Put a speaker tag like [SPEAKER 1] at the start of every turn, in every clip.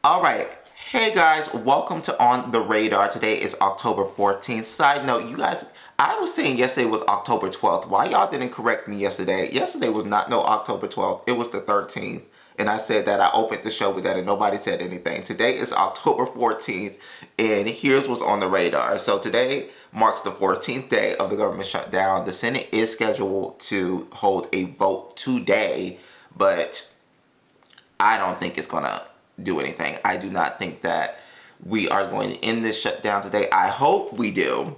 [SPEAKER 1] All right. Hey guys, welcome to On the Radar. Today is October 14th. Side note, you guys, I was saying yesterday was October 12th. Why y'all didn't correct me yesterday? Yesterday was not no October 12th. It was the 13th. And I said that I opened the show with that and nobody said anything. Today is October 14th and here's what's on the radar. So today marks the 14th day of the government shutdown. The Senate is scheduled to hold a vote today, but I don't think it's gonna do anything. I do not think that we are going to end this shutdown today. I hope we do.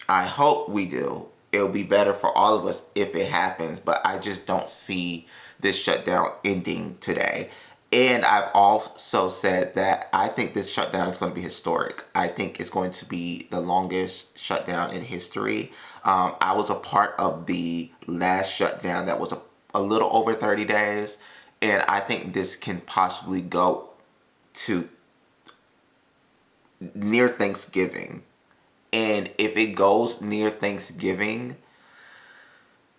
[SPEAKER 1] I hope we do. It'll be better for all of us if it happens, but I just don't see this shutdown ending today. And I've also said that I think this shutdown is going to be historic. I think it's going to be the longest shutdown in history. I was a part of the last shutdown that was a little over 30 days. And I think this can possibly go to near Thanksgiving. And if it goes near Thanksgiving,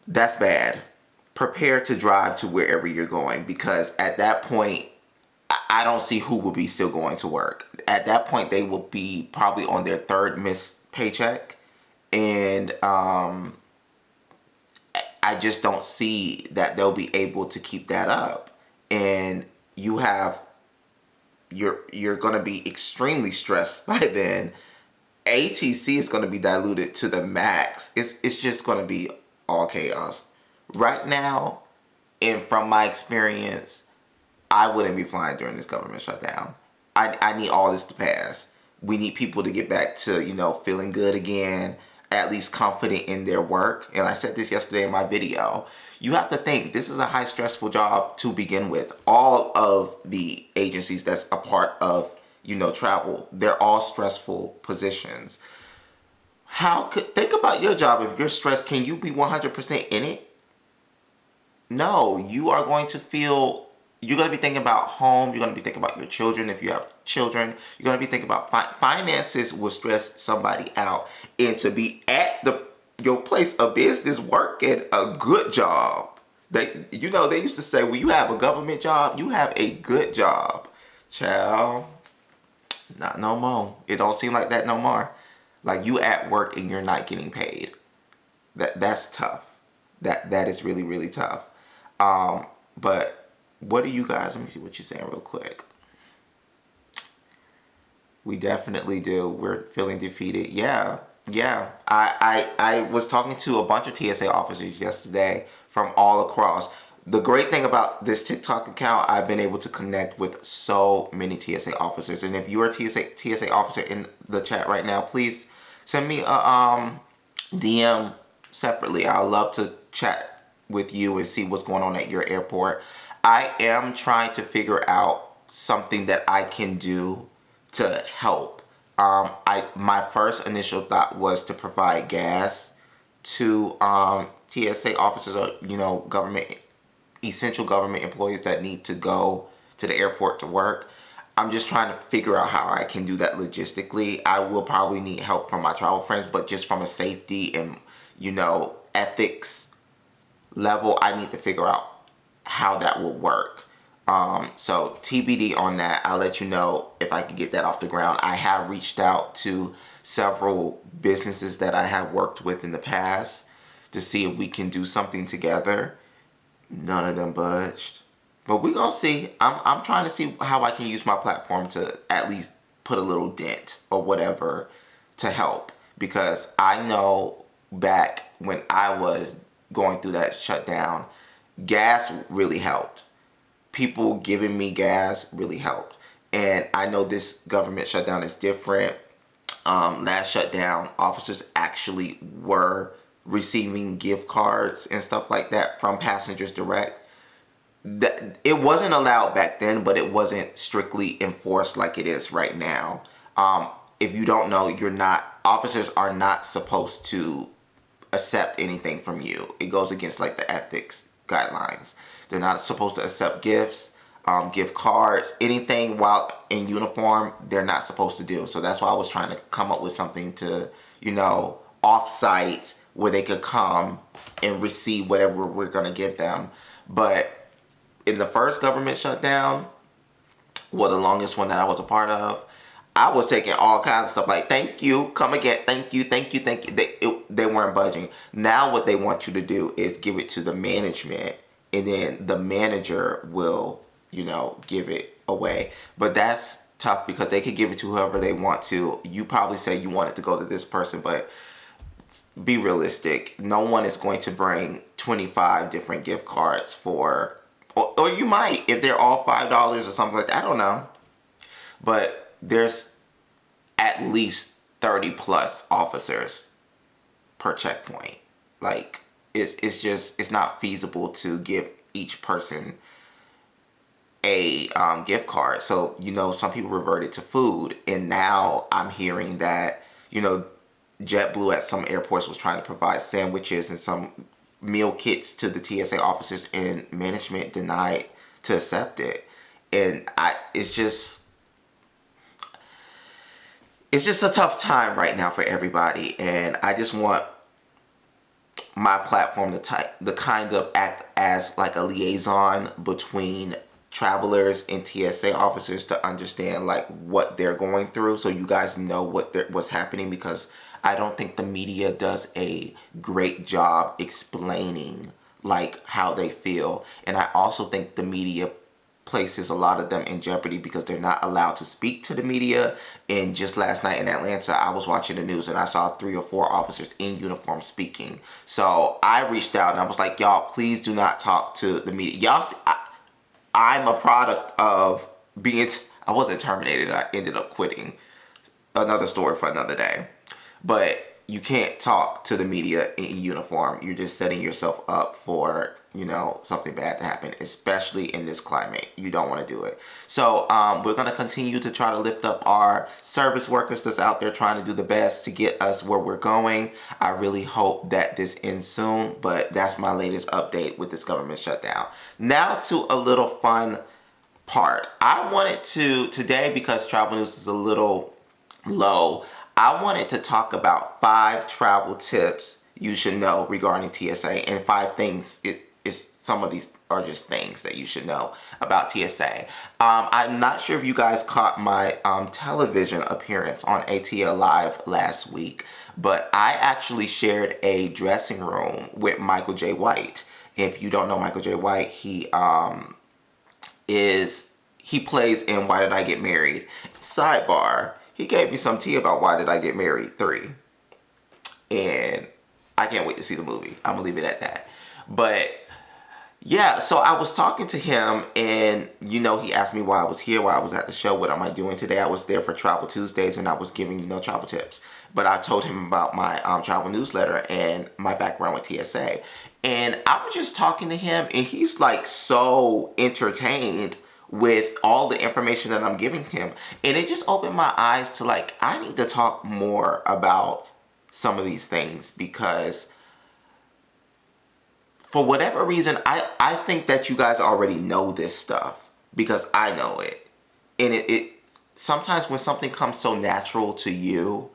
[SPEAKER 1] that's bad. Prepare to drive to wherever you're going because at that point, I don't see who will be still going to work. At that point, they will be probably on their third missed paycheck. And I just don't see that they'll be able to keep that up. And you're going to be extremely stressed by then. ATC is going to be diluted to the max. It's just going to be all chaos. Right now, and from my experience, I wouldn't be flying during this government shutdown. I need all this to pass. We need people to get back to, feeling good again, at least confident in their work. And I said this yesterday in my video. You have to think this is a high stressful job to begin with. All of the agencies that's a part of, travel, they're all stressful positions. Think about your job. If you're stressed, can you be 100% in it? No, you're going to be thinking about home. You're going to be thinking about your children. If you have children, you're going to be thinking about finances will stress somebody out. And to be at your place of business working a good job. They used to say, when you have a government job, you have a good job. Child, not no more. It don't seem like that no more. Like you at work and you're not getting paid. That's tough. That is really, really tough. But what do you guys, let me see what you're saying real quick. We definitely do. We're feeling defeated. Yeah. Yeah. I was talking to a bunch of TSA officers yesterday from all across. The great thing about this TikTok account, I've been able to connect with so many TSA officers. And if you're a TSA officer in the chat right now, please send me a DM separately. I'd love to chat with you and see what's going on at your airport. I am trying to figure out something that I can do to help. My first initial thought was to provide gas to TSA officers or essential government employees that need to go to the airport to work. I'm just trying to figure out how I can do that logistically. I will probably need help from my travel friends, but just from a safety and ethics level, I need to figure out how that will work. So TBD on that. I'll let you know if I can get that off the ground. I have reached out to several businesses that I have worked with in the past to see if we can do something together. None of them budged. But we're going to see. I'm trying to see how I can use my platform to at least put a little dent or whatever to help. Because I know back when I was going through that shutdown, gas really helped. People giving me gas really helped. And I know this government shutdown is different. Last shutdown, officers actually were receiving gift cards and stuff like that from passengers direct. It wasn't allowed back then, but it wasn't strictly enforced like it is right now. If you don't know, officers are not supposed to accept anything from you. It goes against like the ethics guidelines. They're not supposed to accept gifts, gift cards, anything while in uniform, they're not supposed to do. So that's why I was trying to come up with something to, off-site where they could come and receive whatever we're going to give them. But in the first government shutdown, well, the longest one that I was a part of, I was taking all kinds of stuff like thank you, come again, thank you, thank you, thank you. They weren't budging. Now what they want you to do is give it to the management, and then the manager will, give it away. But that's tough because they could give it to whoever they want to. You probably say you want it to go to this person, but be realistic. No one is going to bring 25 different gift cards for, or you might if they're all $5 or something like that. I don't know. But there's at least 30 plus officers per checkpoint. Like it's not feasible to give each person a gift card. So some people reverted to food, and now I'm hearing that JetBlue at some airports was trying to provide sandwiches and some meal kits to the TSA officers, and management denied to accept it. And it's just a tough time right now for everybody, and I just want my platform to kind of act as like a liaison between travelers and TSA officers to understand like what they're going through, so you guys know what's happening, because I don't think the media does a great job explaining like how they feel. And I also think the media places a lot of them in jeopardy because they're not allowed to speak to the media. And just last night in Atlanta, I was watching the news and I saw 3 or 4 officers in uniform speaking. So I reached out and I was like, y'all, please do not talk to the media. Y'all see, I'm a product of being, I wasn't terminated, I ended up quitting. Another story for another day. But you can't talk to the media in uniform. You're just setting yourself up for, something bad to happen, especially in this climate. You don't want to do it. So we're going to continue to try to lift up our service workers that's out there trying to do the best to get us where we're going. I really hope that this ends soon, but that's my latest update with this government shutdown. Now to a little fun part. I wanted to, today, because travel news is a little low, I wanted to talk about 5 travel tips you should know regarding TSA, and 5 things. Some of these are just things that you should know about TSA. I'm not sure if you guys caught my television appearance on ATL Live last week, but I actually shared a dressing room with Michael J. White. If you don't know Michael J. White, he plays in Why Did I Get Married? Sidebar. He gave me some tea about Why Did I Get Married 3. And I can't wait to see the movie. I'm going to leave it at that. But yeah, so I was talking to him and, he asked me why I was here, why I was at the show, what am I doing today. I was there for Travel Tuesdays and I was giving, travel tips. But I told him about my travel newsletter and my background with TSA. And I was just talking to him and he's like so entertained with all the information that I'm giving him. And it just opened my eyes to like, I need to talk more about some of these things, because for whatever reason, I think that you guys already know this stuff because I know it. And it sometimes when something comes so natural to you,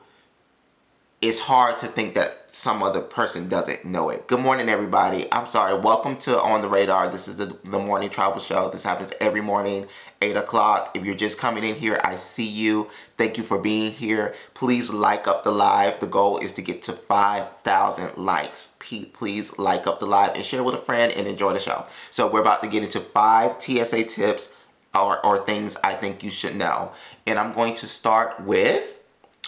[SPEAKER 1] it's hard to think that some other person doesn't know it. Good morning, everybody. I'm sorry. Welcome to On the Radar. This is the morning travel show. This happens every morning, 8 o'clock. If you're just coming in here, I see you. Thank you for being here. Please like up the live. The goal is to get to 5,000 likes. Please like up the live and share with a friend and enjoy the show. So we're about to get into 5 TSA tips or things I think you should know. And I'm going to start with,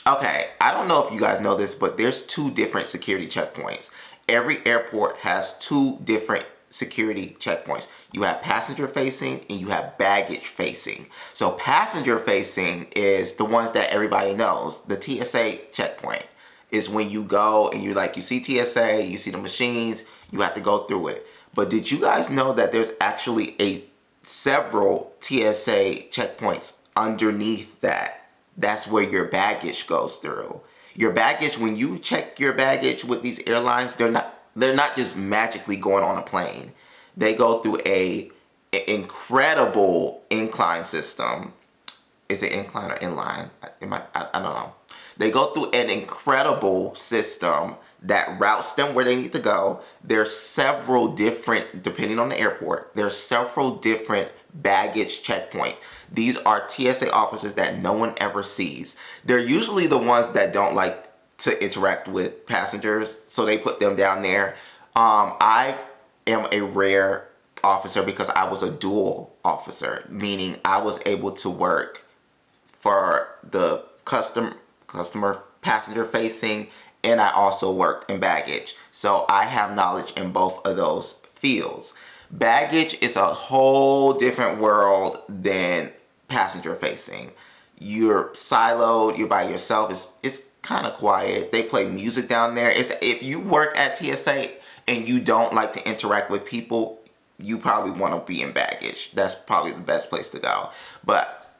[SPEAKER 1] okay, I don't know if you guys know this, but there's 2 different security checkpoints. Every airport has 2 different security checkpoints. You have passenger facing and you have baggage facing. So passenger facing is the ones that everybody knows. The TSA checkpoint is when you go and you see TSA, you see the machines, you have to go through it. But did you guys know that there's actually several TSA checkpoints underneath that? That's where your baggage goes through. Your baggage, when you check your baggage with these airlines, they're not just magically going on a plane. They go through an incredible incline system. Is it incline or inline? I don't know. They go through an incredible system that routes them where they need to go. There's several different, depending on the airport, there's several different baggage checkpoints. These are TSA officers that no one ever sees. They're usually the ones that don't like to interact with passengers, so they put them down there. I am a rare officer because I was a dual officer, meaning I was able to work for the customer passenger facing, and I also worked in baggage. So I have knowledge in both of those fields. Baggage is a whole different world than passenger facing. You're siloed, you're by yourself. It's kind of quiet. They play music down there. If you work at TSA and you don't like to interact with people, you probably want to be in baggage. That's probably the best place to go. But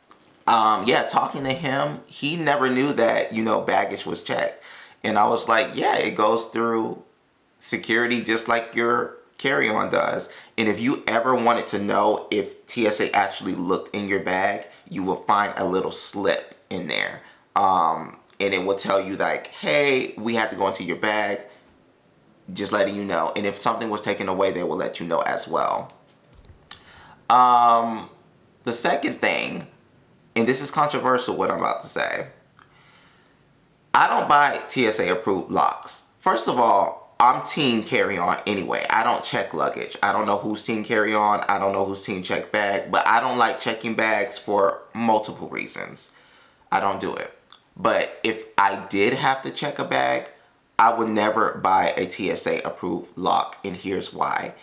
[SPEAKER 1] yeah, talking to him, he never knew that, baggage was checked. And I was like, yeah, it goes through security just like your carry-on does. And if you ever wanted to know if TSA actually looked in your bag, you will find a little slip in there. And it will tell you like, hey, we have to go into your bag. Just letting you know. And if something was taken away, they will let you know as well. The second thing, and this is controversial what I'm about to say, I don't buy TSA approved locks. First of all, I'm team carry-on anyway. I don't check luggage. I don't know who's team carry-on. I don't know who's team check bag. But I don't like checking bags for multiple reasons. I don't do it. But if I did have to check a bag, I would never buy a TSA approved lock. And here's why.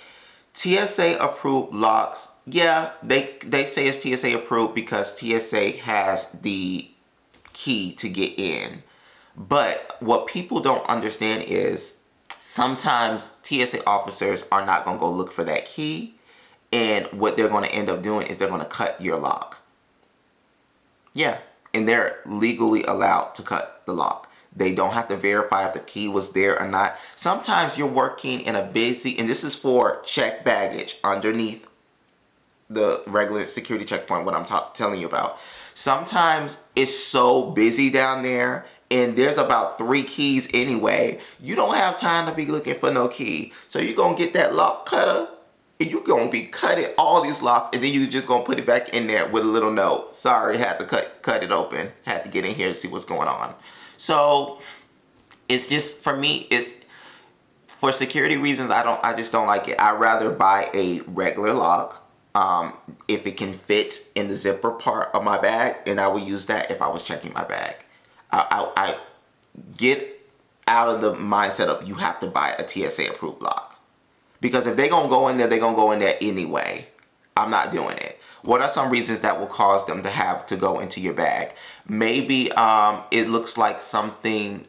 [SPEAKER 1] TSA approved locks, yeah, they say it's TSA approved because TSA has the key to get in. But what people don't understand is sometimes TSA officers are not going to go look for that key. And what they're going to end up doing is they're going to cut your lock. Yeah, and they're legally allowed to cut the lock. They don't have to verify if the key was there or not. Sometimes you're working in a busy, and this is for checked baggage underneath the regular security checkpoint, what I'm telling you about. Sometimes it's so busy down there, and there's about 3 keys anyway. You don't have time to be looking for no key. So you're going to get that lock cutter, and you're going to be cutting all these locks, and then you're just going to put it back in there with a little note. Sorry, had to cut it open. Had to get in here to see what's going on. So it's just, for me, it's for security reasons. I just don't like it. I'd rather buy a regular lock. If it can fit in the zipper part of my bag, and I would use that if I was checking my bag. I get out of the mindset of you have to buy a TSA approved lock. Because if they're going to go in there, they're going to go in there anyway. I'm not doing it. What are some reasons that will cause them to have to go into your bag? Maybe it looks like something,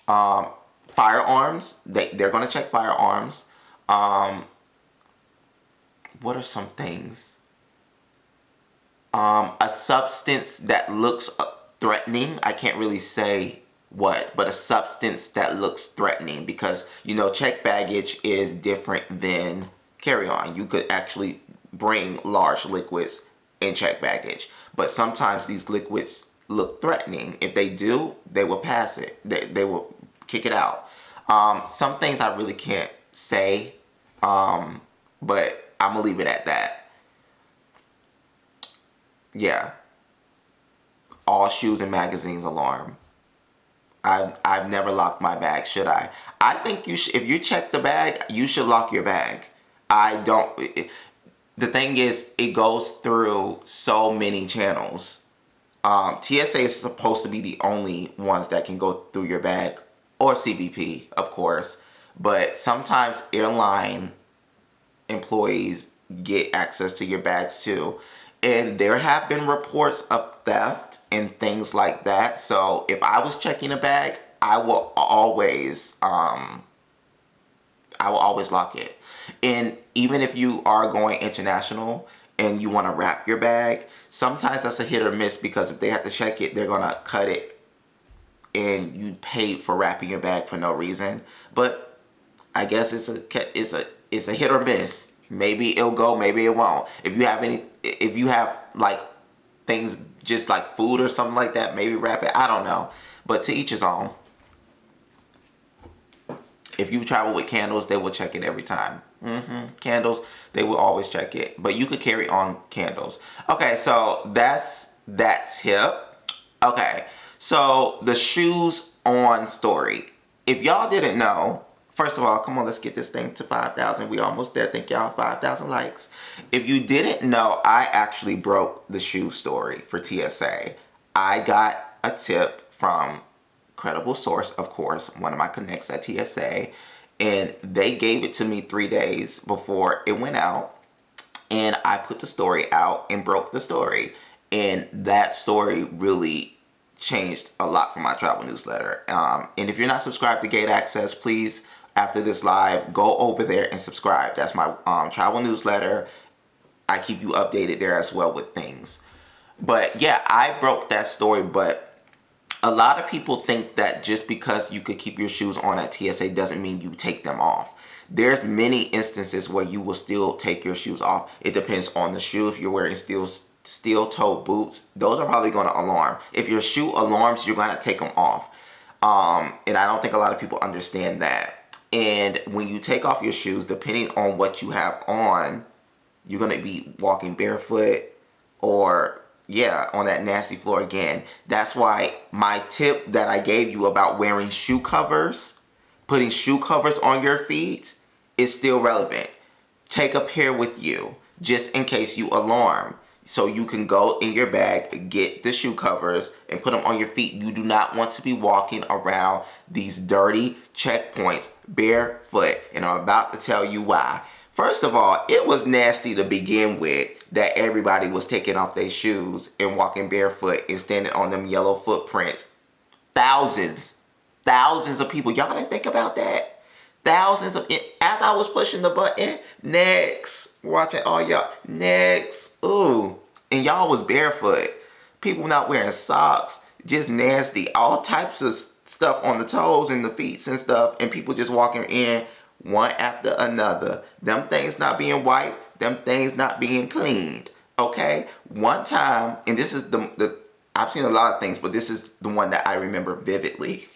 [SPEAKER 1] firearms. They're going to check firearms. What are some things? A substance that looks threatening. I can't really say what, but a substance that looks threatening, because check baggage is different than carry-on. You could actually bring large liquids in check baggage, but sometimes these liquids look threatening. If they do, they will pass it. They will kick it out. Some things I really can't say, but I'm gonna leave it at that. Yeah. All shoes and magazines alarm. I've never locked my bag. Should I? I think you should. If you check the bag, you should lock your bag. I don't. The thing is, it goes through so many channels. TSA is supposed to be the only ones that can go through your bag, or CBP, of course. But sometimes airline employees get access to your bags too. And there have been reports of theft and things like that. So if I was checking a bag, I will always lock it. And even if you are going international and you want to wrap your bag, sometimes that's a hit or miss, because if they have to check it, they're gonna cut it, and you paid for wrapping your bag for no reason. But I guess it's a hit or miss. Maybe it'll go, maybe it won't. If you have like things just like food or something like that, maybe wrap it. I don't know. But to each his own. If you travel with candles, they will check it every time. Candles, they will always check it. But you could carry on candles. Okay, so that's that tip. Okay, so the shoes on story. If y'all didn't know, first of all, come on, let's get this thing to 5,000. We almost there. Thank y'all, 5,000 likes. If you didn't know, I actually broke the shoe story for TSA. I got a tip from credible source, of course, one of my connects at TSA, and they gave it to me 3 days before it went out, and I put the story out and broke the story, and that story really changed a lot for my travel newsletter. And if you're not subscribed to Gate Access, please, after this live, go over there and subscribe. That's my travel newsletter. I keep you updated there as well with things. But yeah, I broke that story, but a lot of people think that just because you could keep your shoes on at TSA doesn't mean you take them off. There's many instances where you will still take your shoes off. It depends on the shoe. If you're wearing steel-toe boots, those are probably going to alarm. If your shoe alarms, you're going to take them off. And I don't think a lot of people understand that. And when you take off your shoes, depending on what you have on, you're going to be walking barefoot or on that nasty floor again. That's why my tip that I gave you about wearing shoe covers, putting shoe covers on your feet, is still relevant. Take a pair with you just in case you alarm. So you can go in your bag, get the shoe covers, and put them on your feet. You do not want to be walking around these dirty checkpoints barefoot. And I'm about to tell you why. First of all, it was nasty to begin with that everybody was taking off their shoes and walking barefoot and standing on them yellow footprints. Thousands of people. Y'all didn't think about that? Thousands of, as I was pushing the button, next, watching all y'all, next, ooh, and y'all was barefoot. People not wearing socks, just nasty. All types of stuff on the toes and the feet and stuff, and people just walking in one after another. Them things not being wiped, them things not being cleaned. Okay? One time, and this is the I've seen a lot of things, but this is the one that I remember vividly.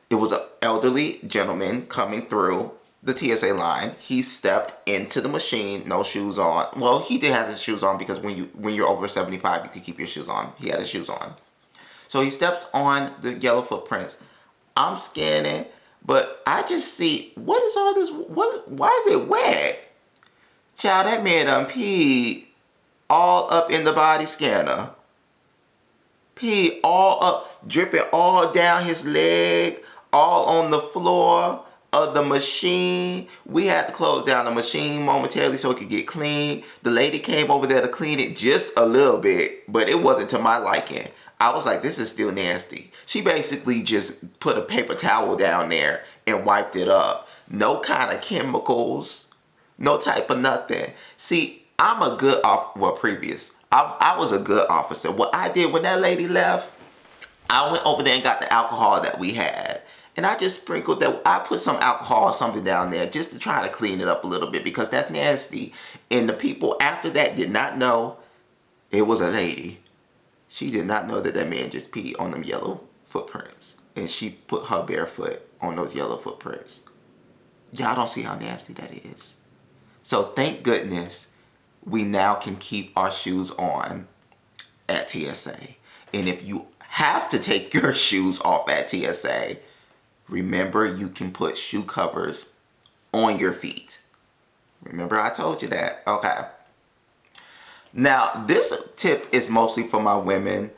[SPEAKER 1] It was an elderly gentleman coming through the TSA line. He stepped into the machine, no shoes on. Well, he did have his shoes on because when you're over 75, you can keep your shoes on. He had his shoes on. So he steps on the yellow footprints. I'm scanning. But I just see, what is all this? Why is it wet? Child, that man done peed all up in the body scanner. Peed all up, dripping all down his leg, all on the floor of the machine. We had to close down the machine momentarily so it could get clean. The lady came over there to clean it just a little bit, but it wasn't to my liking. I was like, this is still nasty. She basically just put a paper towel down there and wiped it up. No kind of chemicals, no type of nothing. See, I'm a good I was a good officer. What I did when that lady left, I went over there and got the alcohol that we had. And I just sprinkled that. I put some alcohol or something down there just to try to clean it up a little bit because that's nasty. And the people after that did not know it was a lady. She did not know that man just peed on them yellow footprints. And she put her barefoot on those yellow footprints. Y'all don't see how nasty that is. So thank goodness we now can keep our shoes on at TSA. And if you have to take your shoes off at TSA, remember you can put shoe covers on your feet. Remember I told you that? Okay. Now, this tip is mostly for my women.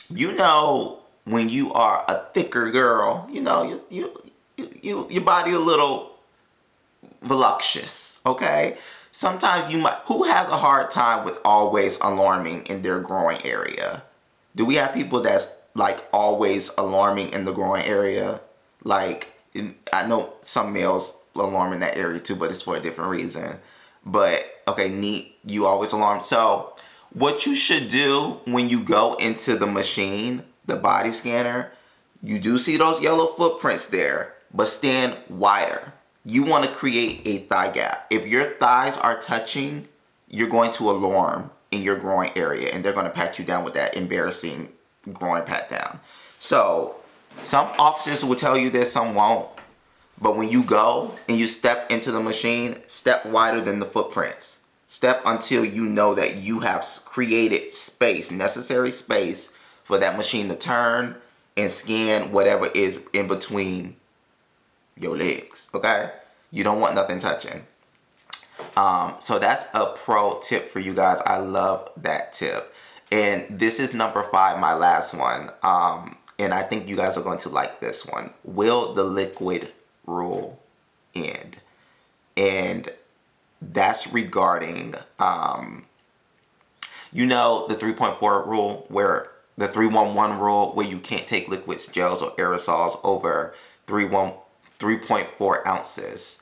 [SPEAKER 1] You know, when you are a thicker girl, you know, your body a little voluptuous, okay? Sometimes you might, who has a hard time with always alarming in their groin area? Do we have people that's like always alarming in the groin area? Like, I know some males alarm in that area too, but it's for a different reason. But, okay, neat, you always alarm. So, what you should do when you go into the machine, the body scanner, you do see those yellow footprints there, but stand wider. You want to create a thigh gap. If your thighs are touching, you're going to alarm in your groin area, and they're going to pat you down with that embarrassing groin pat down. So, some officers will tell you this, some won't. But when you go and you step into the machine, step wider than the footprints. Step until you know that you have created space, necessary space for that machine to turn and scan whatever is in between your legs, okay? You don't want nothing touching. So that's a pro tip for you guys. I love that tip. And this is number 5, my last one. And I think you guys are going to like this one. Will the liquid rule end? And that's regarding, you know, the 3.4 rule, where the 311 rule, where you can't take liquids, gels, or aerosols over 3.4 ounces.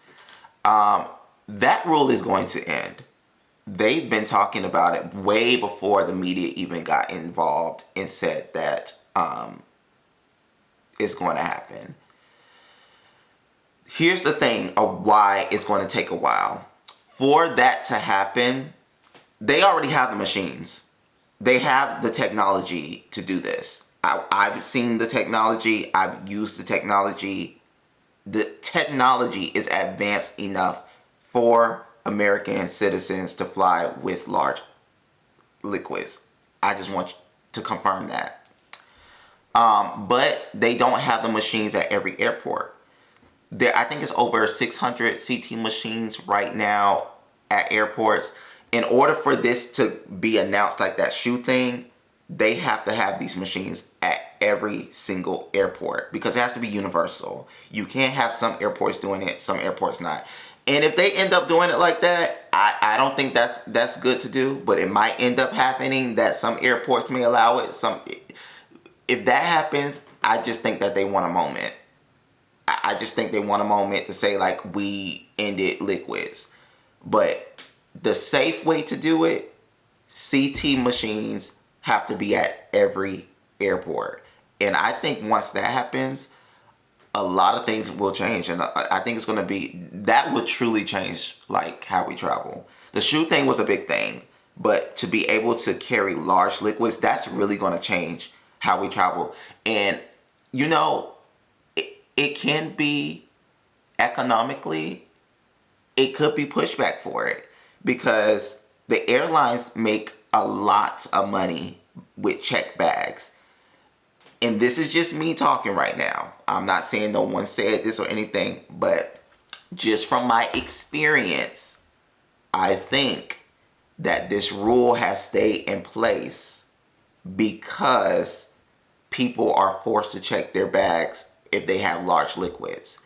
[SPEAKER 1] That rule is going to end. They've been talking about it way before the media even got involved and said that it's going to happen. Here's the thing of why it's going to take a while. For that to happen, they already have the machines. They have the technology to do this. I've seen the technology. I've used the technology. The technology is advanced enough for American citizens to fly with large liquids. I just want to confirm that. But they don't have the machines at every airport. I think it's over 600 CT machines right now at airports. In order for this to be announced, like that shoe thing, they have to have these machines at every single airport because it has to be universal. You can't have some airports doing it, some airports not. And if they end up doing it like that, I don't think that's good to do, but it might end up happening that some airports may allow it. If that happens, I just think that they want a moment. I just think they want a moment to say, like, we ended liquids. But the safe way to do it, CT machines have to be at every airport. And I think once that happens, a lot of things will change. And I think it's going to be, that will truly change, like, how we travel. The shoe thing was a big thing. But to be able to carry large liquids, that's really going to change how we travel. And, you know, it can be economically, it could be pushback for it because the airlines make a lot of money with check bags. And this is just me talking right now. I'm not saying no one said this or anything, but just from my experience, I think that this rule has stayed in place because people are forced to check their bags if they have large liquids.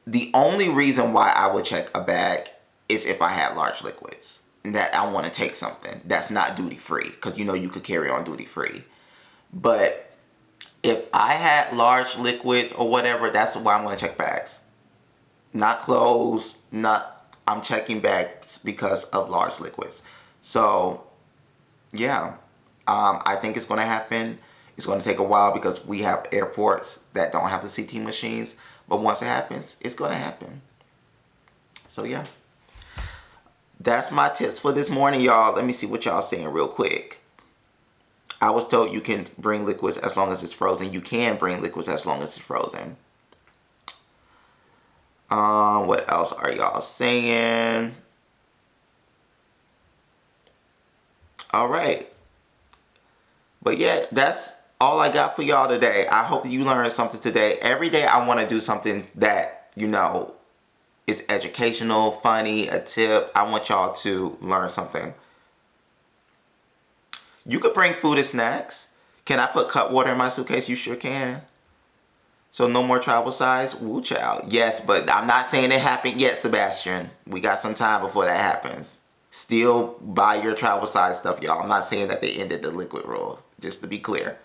[SPEAKER 1] The only reason why I would check a bag is if I had large liquids and that I want to take something that's not duty free, because you know you could carry on duty free. But if I had large liquids or whatever, that's why I'm going to check bags. Not clothes, I'm checking bags because of large liquids. So yeah, I think it's going to happen. It's going to take a while because we have airports that don't have the CT machines. But once it happens, it's going to happen. So yeah. That's my tips for this morning, y'all. Let me see what y'all saying real quick. I was told you can bring liquids as long as it's frozen. You can bring liquids as long as it's frozen. What else are y'all saying? All right. But yeah, that's all I got for y'all today. I hope you learned something today. Every day I want to do something that, you know, is educational, funny, a tip. I want y'all to learn something. You could bring food and snacks. Can I put cut water in my suitcase? You sure can. So no more travel size? Woo child. Yes, but I'm not saying it happened yet, Sebastian. We got some time before that happens. Still buy your travel size stuff, y'all. I'm not saying that they ended the liquid rule. Just to be clear.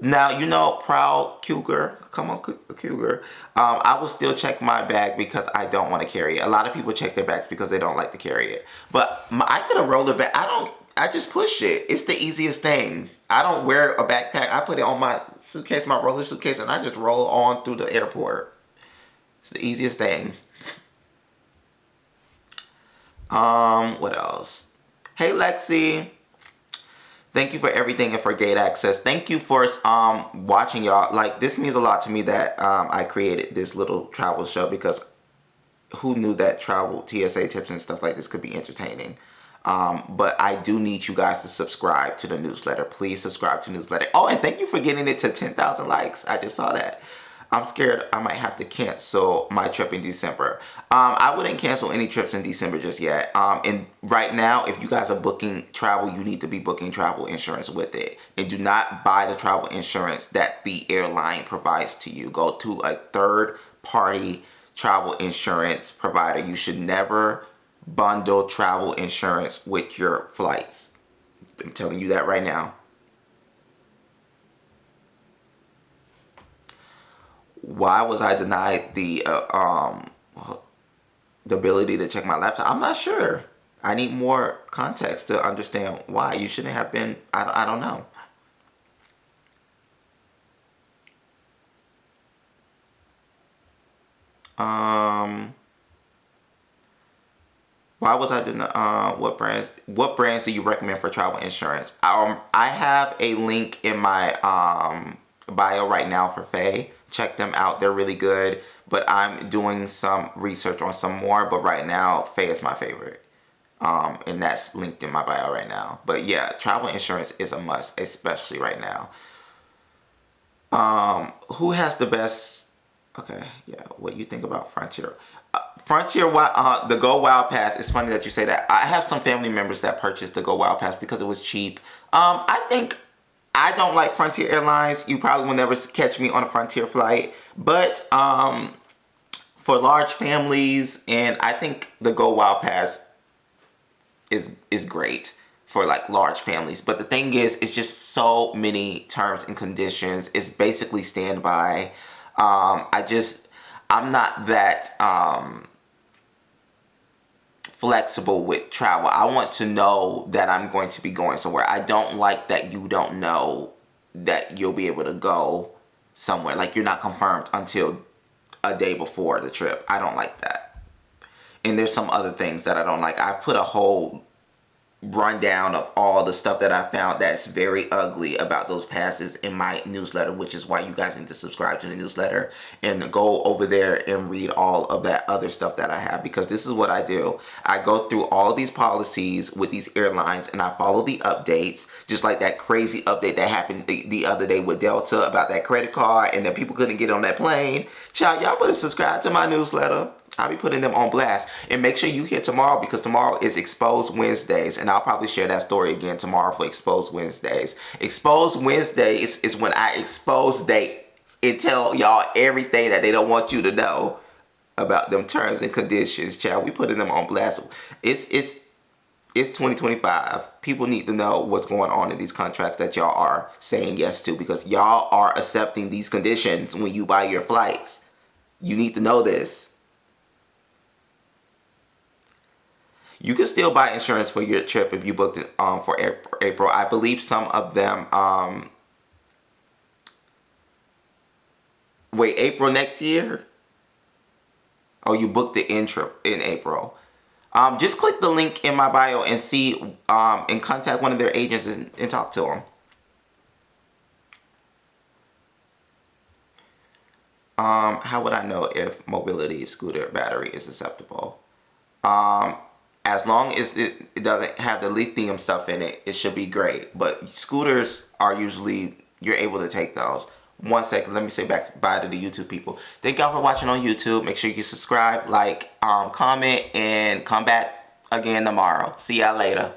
[SPEAKER 1] Now, you know, proud cougar, come on, cougar. I will still check my bag because I don't want to carry it. A lot of people check their bags because they don't like to carry it. But I get a roller bag. I just push it. It's the easiest thing. I don't wear a backpack. I put it on my suitcase, my roller suitcase, and I just roll on through the airport. It's the easiest thing. What else? Hey, Lexi. Thank you for everything and for gate access. Thank you for watching, y'all. Like, this means a lot to me that I created this little travel show, because who knew that travel TSA tips and stuff like this could be entertaining. But I do need you guys to subscribe to the newsletter. Please subscribe to the newsletter. Oh, and thank you for getting it to 10,000 likes. I just saw that. I'm scared I might have to cancel my trip in December. I wouldn't cancel any trips in December just yet. And right now, if you guys are booking travel, you need to be booking travel insurance with it. And do not buy the travel insurance that the airline provides to you. Go to a third-party travel insurance provider. You should never bundle travel insurance with your flights. I'm telling you that right now. Why was I denied the ability to check my laptop? I'm not sure. I need more context to understand why. You shouldn't have been. I don't know. Why was I denied? What brands do you recommend for travel insurance? I have a link in my bio right now for Faye. Check them out. They're really good. But I'm doing some research on some more. But right now, Faye is my favorite. And that's linked in my bio right now. But yeah, travel insurance is a must, especially right now. Who has the best? Okay, yeah. What you think about Frontier? The Go Wild Pass. It's funny that you say that. I have some family members that purchased the Go Wild Pass because it was cheap. I think I don't like Frontier Airlines. You probably will never catch me on a Frontier flight. But for large families, and I think the Go Wild Pass is great for like large families. But the thing is, it's just so many terms and conditions. It's basically standby. I'm not that flexible with travel. I want to know that I'm going to be going somewhere. I don't like that you don't know that you'll be able to go somewhere. Like, you're not confirmed until a day before the trip. I don't like that. And there's some other things that I don't like. I put a whole rundown of all the stuff that I found that's very ugly about those passes in my newsletter, which is why you guys need to subscribe to the newsletter and go over there and read all of that other stuff that I have, because this is what I do. I go through all these policies with these airlines and I follow the updates, just like that crazy update that happened the other day with Delta about that credit card and that people couldn't get on that plane. Child, y'all better subscribe to my newsletter. I'll be putting them on blast. And make sure you hear tomorrow, because tomorrow is Exposed Wednesdays. And I'll probably share that story again tomorrow for Exposed Wednesdays. Exposed Wednesdays is when I expose dates and tell y'all everything that they don't want you to know about them terms and conditions. Child, we putting them on blast. It's 2025. People need to know what's going on in these contracts that y'all are saying yes to, because y'all are accepting these conditions when you buy your flights. You need to know this. You can still buy insurance for your trip if you booked it for April. I believe some of them. Wait, April next year? Oh, you booked the trip in April. Just click the link in my bio and see and contact one of their agents and talk to them. How would I know if mobility scooter battery is acceptable? As long as it doesn't have the lithium stuff in it, it should be great. But scooters are usually, you're able to take those. One second, let me say bye to the YouTube people. Thank y'all for watching on YouTube. Make sure you subscribe, like, comment, and come back again tomorrow. See y'all later.